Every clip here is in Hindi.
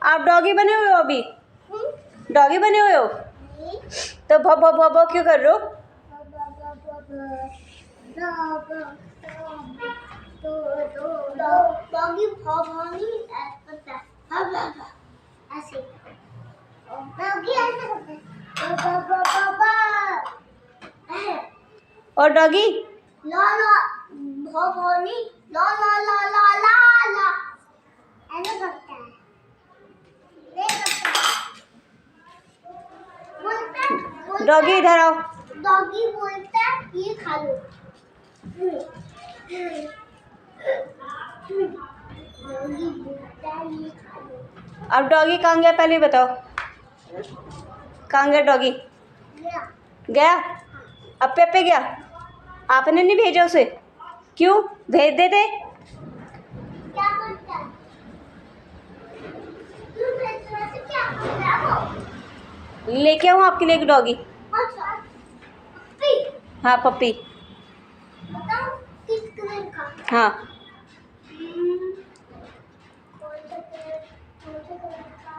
आप डॉगी बने हुए हो अभी? डॉगी बने हुए हो तो भौ भौ भौ भौ क्यों कर रहे हो? डॉगी भौ भौ नहीं ऐसे डॉगी ऐसे करता है। और डॉगी ला ला भौ भौ नहीं ला ला ला ला ला ला ऐसे करता है। ये करता है। बोलता डॉगी इधर आओ। डॉगी बोलता है ये खा लो। डॉगी बोलता है ये खा लो। अब डॉगी कहाँ गया पहले बताओ? कहाँ गया डॉगी? गया गया? अब पे गया? आपने नहीं भेजा उसे? क्यों? भेज देते। क्या करता है? तू भेज रहा है क्या करता है वो? लेके आऊँ आपके लिए एक डॉगी? अच्छा पप्पी हाँ पप्पी। बताओ किस कलर का? हाँ कौन सा कलर का?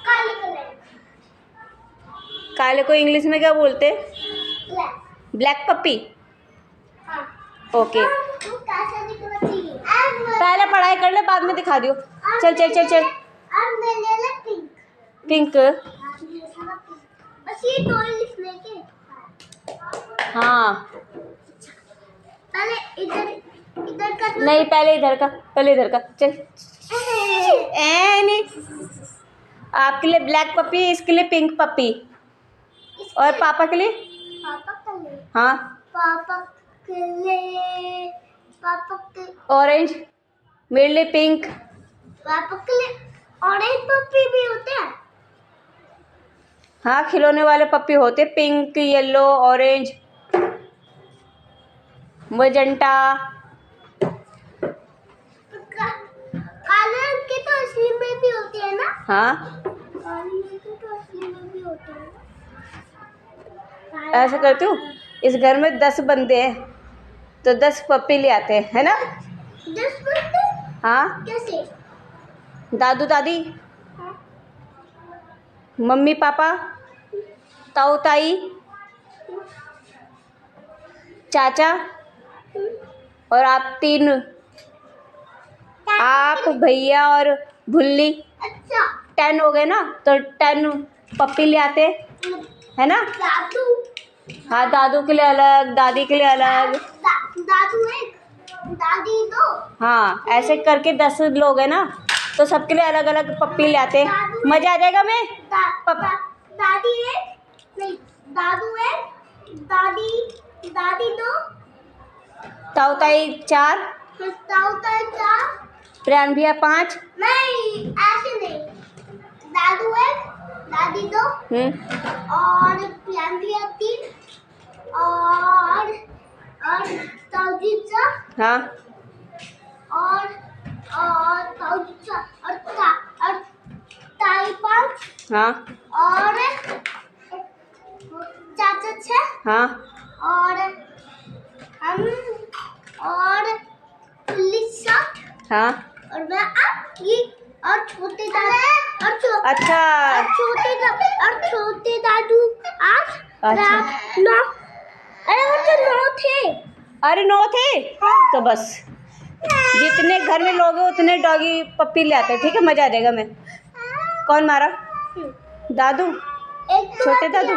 काले कलर काले को इंग्लिश में क्या बोलते? ब्लैक। ब्लैक पप्पी। हाँ ओके तू कैसा दिखना चाहिए? पहले पढ़ाई कर ले बाद में दिखा दियो। चल चल चल चल। अब मैं ले ले पिंक। पिंक। बस ये दो ही लिखने के। हाँ पहले इधर इधर का नहीं पहले इधर का चल। ए नहीं आपके लिए ब्लैक पप्पी इसके लिए पिंक पप्पी और पापा के लिए? पापा का ले हाँ पापा के लिए पापा के ऑरेंज मेरे लिए पिंक। पापा के लिए ऑरेंज पप्पी भी होते हैं। हाँ खिलौने वाले पप्पी होते पिंक येलो ऑरेंज मजेंटा। काले रंग के तो असली में भी होते हैं ना? हाँ काले रंग के तो असली में भी होते हैं। ऐसा करती हूँ इस घर में 10 बंदे हैं तो 10 पप्पी ले आते हैं है ना? 10 बंदे? हाँ कैसे? दादू दादी हाँ। मम्मी पापा ताऊ ताई चाचा और आप 3 आप भैया और भुल्ली अच्छा 10 हो गए ना तो 10 पप्पी ले आते है ना? दादू हाँ दादू के लिए अलग दादी के लिए अलग। दादू एक दादी दो। हाँ ऐसे करके 10 लोग हैं ना तो सबके लिए अलग अलग पप्पी ले आते मजा आ जाएगा। मैं दादी एक नहीं दादू एक दादी दो ताऊ ताई 4 ताऊ ताई 4 प्रियान भैया 5 नहीं ऐसे नहीं दादू एक दादी 2 और प्रियान भैया 3 और ताऊ जी 4 हाँ और ताऊ जी 4 और ताई 5 हाँ और चाचा 6 हाँ और हम और पुलिस 7 हाँ और मैं आप ये और छोटे दादू और अच्छा और छोटे दादू 8 अच्छा 9 अरे वो तो 9 थे। अरे 9 थे तो बस जितने घर में लोग हैं उतने डॉगी पप्पी ले आते हैं ठीक है मजा आ जाएगा। मैं कौन मारा? दादू एक तो छोटे दादू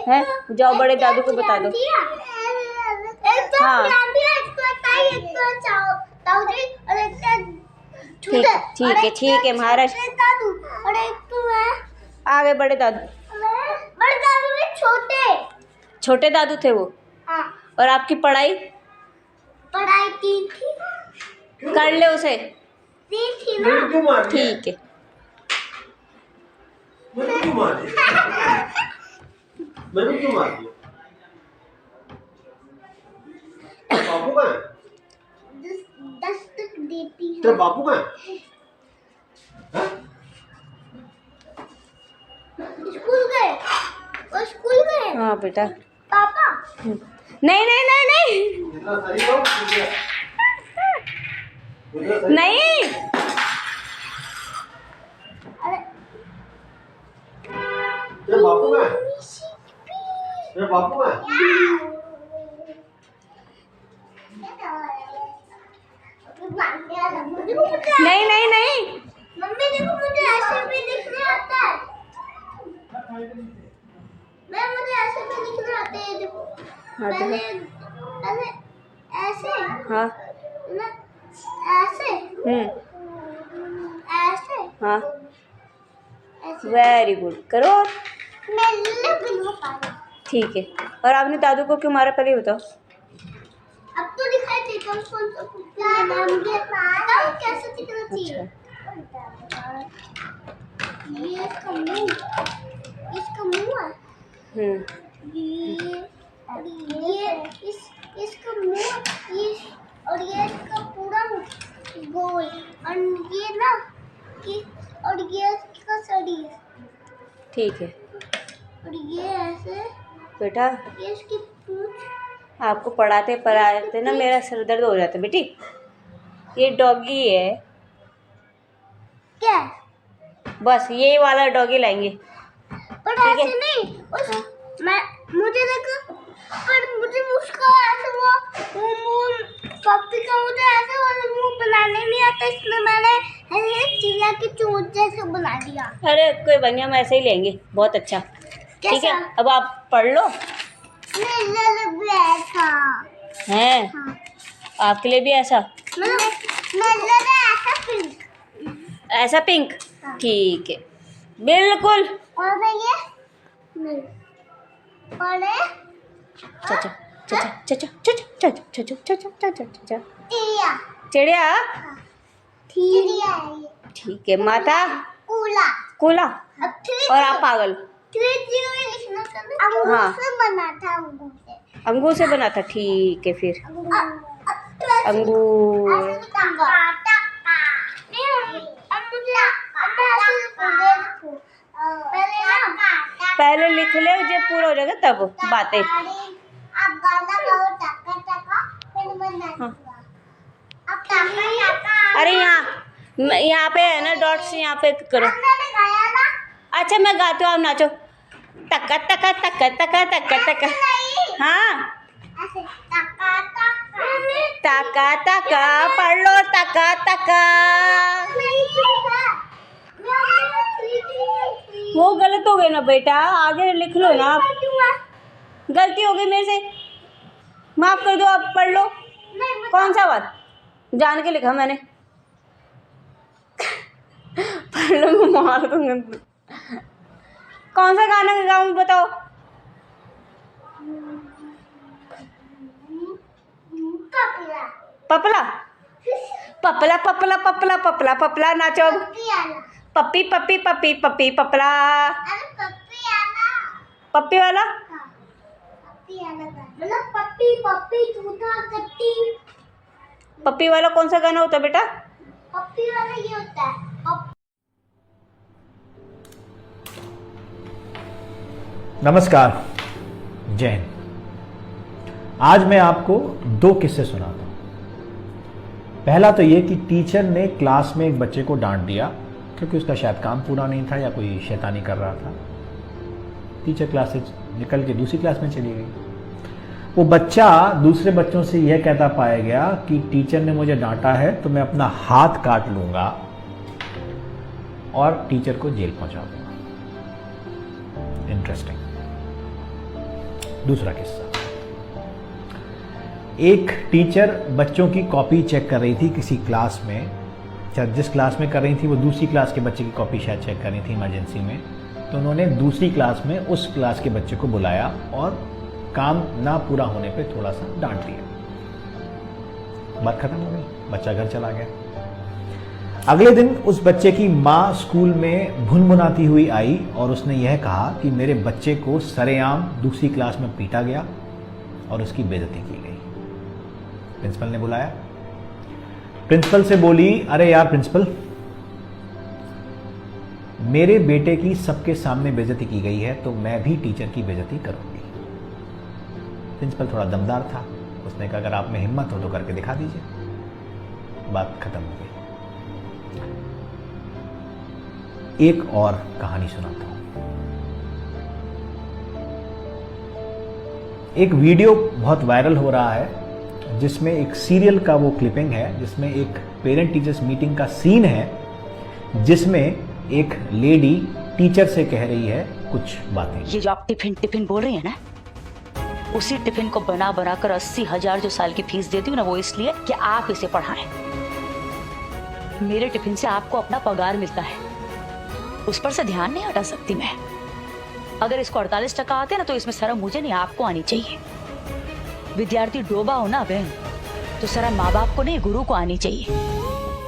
हैं जाओ बड़े दादू को बता दो। एक तो हाँ एक तो ताई एक तो ताऊ जी और एक तो ठीक है महाराज दादू और एक तो है आ गए बड़े दादू। बड़े दादू में छोटे दादू थे वो। हाँ और आपकी पढ़ाई की थी कर ले उसे थी ना ठीक है। मैंने क्यों मार दिया? बापू का है? 10 तक देती है। तेरा बापू का है? स्कूल गए हाँ बेटा पापा नहीं नहीं नहीं नहीं जितना सही हो नहीं तेरे बापू है? नहीं नहीं नहीं, मम्मी देखो मुझे ऐसे भी लिखने आता है। मुझे ऐसे भी लिखने आता है, देखो। हाँ तो पहले ऐसे हाँ ना, ऐसे ऐसे हाँ, ऐसे। वेरी गुड, करो। मैं लिख पाऊँ। ठीक है। और आपने दादू को क्यों मारा, पहले बताओ। अब तो दिखाई देता हूँ कौन सा कुत्ता नाम के बताओ कैसे दिखना चाहिए। ये इसका मुंह है। ये इसका मुंह, ये और ये इसका पूरा गोल, और ये ना और ये इसका शरीर, ठीक है और ये ऐसे, बेटा, ये इसकी पूंछ। आपको पढ़ाते ना मेरा सर दर्द हो जाता है बेटी। ये डॉगी है, क्या? बस यही वाला डॉगी लाएंगे। पर ठीक है। ऐसे नहीं उस हाँ। मुझे देखो, पर मुझे उसका ऐसे वो पप्पी का मुझे ऐसे वाला मुंह बनाने नहीं आता, इसलिए मैंने ऐसे चिड़िया की चोंच जैसे बना दिया। अरे कोई बनिया, हम ऐसे ही लेंगे, बहुत अच्छा। ठीक है, अब आप पढ़ लो। बैठा हैं? हाँ। आपके लिए भी ऐसा ऐसा पिंक। ऐसा पिंक? ठीक है, बिल्कुल। और ये नहीं, और चाचा चाचा चाचा चाचा चाचा चाचा चाचा चाचा चिड़िया, चिड़िया। चिड़िया है ये। ठीक है, माता कूला। कूला। अब और आप पागल। 30 लिखना था। अंगूर हाँ। से बना था, अंगूर से। अंगूर से बना था, ठीक है फिर। अंगूर। पहले लिख ले, जब पूरा हो जाएगा तब बातें। हाँ। अरे यहाँ पे है ना डॉट्स, यहाँ पे करो। अच्छा मैं गाती हूँ, आप नाचो। तका तका तका तका तका तका। हाँ, तका तका पढ़ लो, तका तका। वो गलत हो गया ना बेटा, आगे लिख लो ना आप। गलती हो गई मेरे से, माफ कर दो, आप पढ़ लो। कौन सा बात जान के लिखा मैंने। पढ़ लो, मैं मार दूंगा। कौन सा गाना गाऊं बताओ। पपला पपला पपला पपला पपला पपला, नाचो अब। पप्पी पप्पी पप्पी पप्पी पपला। पप्पी वाला मतलब पप्पी पप्पी चूता कट्टी। पप्पी वाला कौन सा गाना होता है बेटा? पप्पी वाला ये होता है। नमस्कार, जय हिंद। आज मैं आपको 2 किस्से सुनाता हूँ। पहला तो ये कि टीचर ने क्लास में एक बच्चे को डांट दिया क्योंकि उसका शायद काम पूरा नहीं था या कोई शैतानी कर रहा था। टीचर क्लास से निकल के दूसरी क्लास में चली गई। वो बच्चा दूसरे बच्चों से यह कहता पाया गया कि टीचर ने मुझे डांटा है तो मैं अपना हाथ काट लूंगा और टीचर को जेल पहुंचा दूंगा। इंटरेस्टिंग। दूसरा किस्सा, एक टीचर बच्चों की कॉपी चेक कर रही थी किसी क्लास में। जिस क्लास में कर रही थी वो दूसरी क्लास के बच्चे की कॉपी शायद चेक कर रही थी इमरजेंसी में। तो उन्होंने दूसरी क्लास में उस क्लास के बच्चे को बुलाया और काम ना पूरा होने पे थोड़ा सा डांट दिया। बात खत्म हो गई, बच्चा घर चला गया। अगले दिन उस बच्चे की माँ स्कूल में भुनभुनाती हुई आई और उसने यह कहा कि मेरे बच्चे को सरेआम दूसरी क्लास में पीटा गया और उसकी बेइज्जती की गई। प्रिंसिपल ने बुलाया। प्रिंसिपल से बोली, अरे यार प्रिंसिपल, मेरे बेटे की सबके सामने बेइज्जती की गई है तो मैं भी टीचर की बेइज्जती करूंगी। प्रिंसिपल थोड़ा दमदार था, उसने कहा अगर आप में हिम्मत हो तो करके दिखा दीजिए। बात खत्म हो गई। एक और कहानी सुनाता हूं। एक वीडियो बहुत वायरल हो रहा है जिसमें एक सीरियल का वो क्लिपिंग है, जिसमें एक पेरेंट टीचर्स मीटिंग का सीन है, जिसमें एक लेडी टीचर से कह रही है कुछ बातें। ये जो आप टिफिन टिफिन बोल रही है ना, उसी टिफिन को बना बना कर 80,000 जो साल की फीस देती हूँ ना, वो इसलिए कि आप इसे पढ़ाएं। मेरे टिफिन से आपको अपना पगार मिलता है, उस पर से ध्यान नहीं हटा सकती मैं। अगर इसको 48% आते ना तो इसमें शर्म मुझे नहीं, आपको आनी चाहिए। विद्यार्थी डोबा हो ना बहन, तो शर्म माँ बाप को नहीं, गुरु को आनी चाहिए,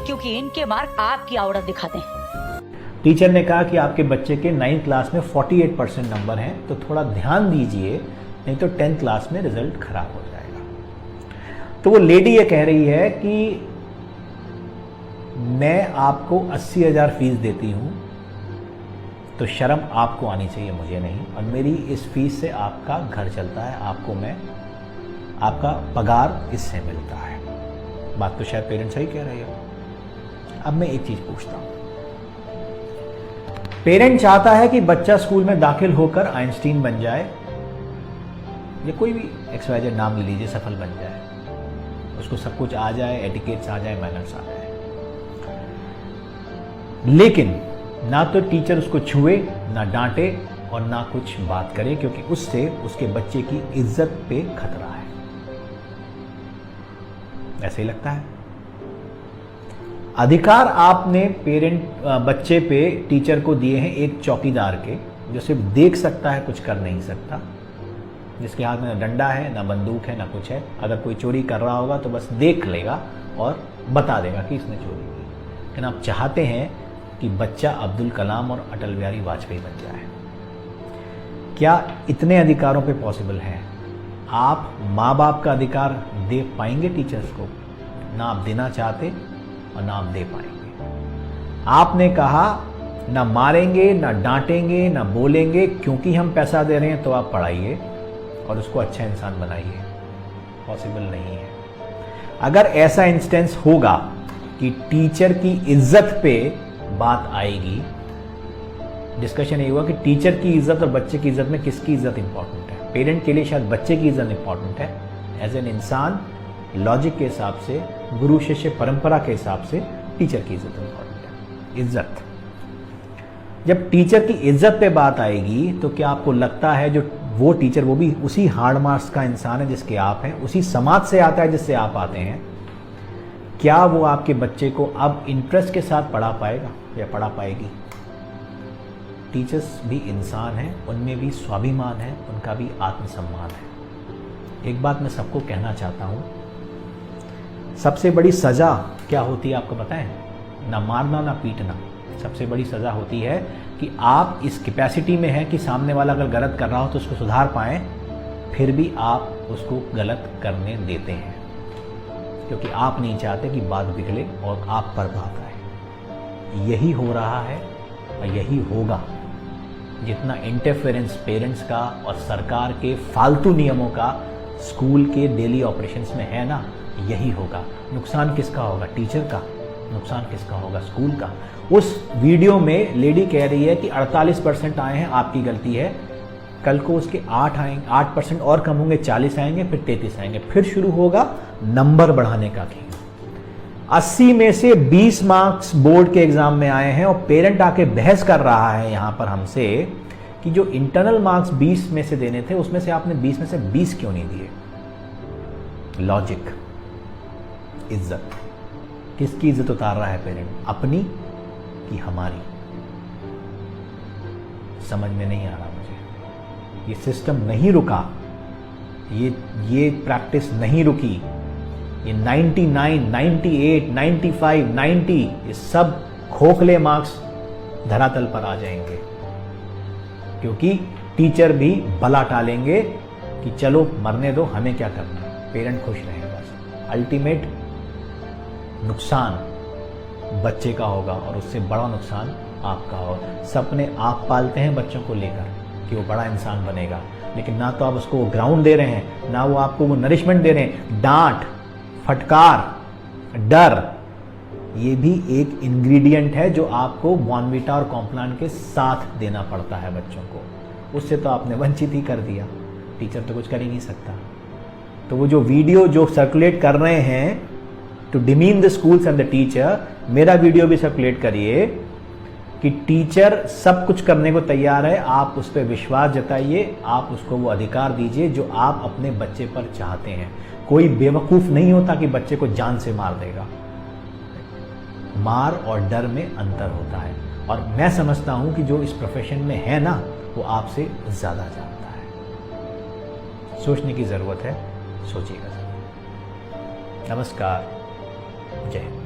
क्योंकि इनके मार्क आपकी आवड़त दिखाते हैं। टीचर ने कहा कि आपके बच्चे के 9th क्लास में 48% नंबर हैं, तो थोड़ा ध्यान दीजिए, नहीं तो 10th क्लास में रिजल्ट खराब हो जाएगा। तो वो लेडी ये कह रही है कि मैं आपको 80,000 फीस देती हूं, तो शर्म आपको आनी चाहिए, मुझे नहीं, और मेरी इस फीस से आपका घर चलता है, आपका पगार इससे मिलता है। बात तो शायद पेरेंट्स सही कह रहे हो। अब मैं एक चीज पूछता हूं, पेरेंट चाहता है कि बच्चा स्कूल में दाखिल होकर आइंस्टीन बन जाए, या कोई भी XYZ नाम ले लीजिए, सफल बन जाए, उसको सब कुछ आ जाए, एटिकेट्स आ जाए, मैनर्स आ जाए, लेकिन ना तो टीचर उसको छुए, ना डांटे और ना कुछ बात करे, क्योंकि उससे उसके बच्चे की इज्जत पे खतरा है। ऐसे ही लगता है। अधिकार आपने बच्चे पे टीचर को दिए हैं एक चौकीदार के, जो सिर्फ देख सकता है, कुछ कर नहीं सकता, जिसके हाथ में ना डंडा है, ना बंदूक है, ना कुछ है। अगर कोई चोरी कर रहा होगा तो बस देख लेगा और बता देगा कि इसने चोरी की। लेकिन आप चाहते हैं कि बच्चा अब्दुल कलाम और अटल बिहारी वाजपेयी बन जाए। क्या इतने अधिकारों पे पॉसिबल है? आप माँ बाप का अधिकार दे पाएंगे टीचर्स को? ना आप देना चाहते और ना आप दे पाएंगे। आपने कहा ना मारेंगे, ना डांटेंगे, ना बोलेंगे, क्योंकि हम पैसा दे रहे हैं, तो आप पढ़ाइए और उसको अच्छा इंसान बनाइए। पॉसिबल नहीं है। अगर ऐसा इंस्टेंस होगा कि टीचर की इज्जत पे बात आएगी, डिस्कशन ये हुआ कि टीचर की इज्जत और बच्चे की इज्जत में किसकी इज्जत इंपॉर्टेंट है। पेरेंट के लिए शायद बच्चे की इज्जत इंपॉर्टेंट है, एज एन इंसान लॉजिक के हिसाब से, गुरु शिष्य परंपरा के हिसाब से टीचर की इज्जत इंपॉर्टेंट है। इज्जत, जब टीचर की इज्जत पे बात आएगी तो क्या आपको लगता है जो वो टीचर, वो भी उसी हार्ड मार्क्स का इंसान है जिसके आप हैं, उसी समाज से आता है जिससे आप आते हैं, क्या वो आपके बच्चे को अब इंटरेस्ट के साथ पढ़ा पाएगा या पढ़ा पाएगी? टीचर्स भी इंसान हैं, उनमें भी स्वाभिमान है, उनका भी आत्मसम्मान है। एक बात मैं सबको कहना चाहता हूं, सबसे बड़ी सजा क्या होती है आपको पता है? ना मारना, ना पीटना। सबसे बड़ी सजा होती है कि आप इस कैपेसिटी में हैं कि सामने वाला अगर गलत कर रहा हो तो उसको सुधार पाएं, फिर भी आप उसको गलत करने देते हैं, क्योंकि आप नहीं चाहते कि बात बिगड़े और आप पर बात आए। यही हो रहा है और यही होगा। जितना इंटरफेरेंस पेरेंट्स का और सरकार के फालतू नियमों का स्कूल के डेली ऑपरेशंस में है ना, यही होगा। नुकसान किसका होगा? टीचर का। नुकसान किसका होगा? स्कूल का। उस वीडियो में लेडी कह रही है कि 48% आए हैं, आपकी गलती है। कल को उसके 8% और कम होंगे, 40 आएंगे, फिर 33 आएंगे, फिर शुरू होगा नंबर बढ़ाने का खेल। 80 में से 20 मार्क्स बोर्ड के एग्जाम में आए हैं और पेरेंट आके बहस कर रहा है यहां पर हमसे कि जो इंटरनल मार्क्स 20 में से देने थे उसमें से आपने 20 में से 20 क्यों नहीं दिए? लॉजिक, इज्जत। किसकी इज्जत उतार रहा है पेरेंट? अपनी कि हमारी? समझ में नहीं आ रहा मुझे। ये सिस्टम नहीं रुका, ये प्रैक्टिस नहीं रुकी। ये 99, 98, 95, 90 ये सब खोखले मार्क्स धरातल पर आ जाएंगे, क्योंकि टीचर भी भला टालेंगे कि चलो मरने दो, हमें क्या करना है, पेरेंट खुश रहें बस। अल्टीमेट नुकसान बच्चे का होगा और उससे बड़ा नुकसान आपका होगा। सपने आप पालते हैं बच्चों को लेकर कि वो बड़ा इंसान बनेगा, लेकिन ना तो आप उसको ग्राउंड दे रहे हैं, ना वो आपको वो नरिशमेंट दे रहे हैं। डांट, फटकार, डर, ये भी एक इंग्रेडिएंट है जो आपको बॉर्नवीटा और कॉम्प्लान के साथ देना पड़ता है बच्चों को। उससे तो आपने वंचित ही कर दिया। टीचर तो कुछ कर ही नहीं सकता। तो वो जो वीडियो जो सर्कुलेट कर रहे हैं to demean the schools and the teacher, मेरा वीडियो भी सर्कुलेट करिए कि टीचर सब कुछ करने को तैयार है, आप उस पर विश्वास जताइए, आप उसको वो अधिकार दीजिए जो आप अपने बच्चे पर चाहते हैं। कोई बेवकूफ़ नहीं होता कि बच्चे को जान से मार देगा। मार और डर में अंतर होता है, और मैं समझता हूं कि जो इस प्रोफेशन में है ना, वो आपसे ज़्यादा जानता है। सोचने की ज़रूरत है, सोचिएगा। नमस्कार, जय हिंद।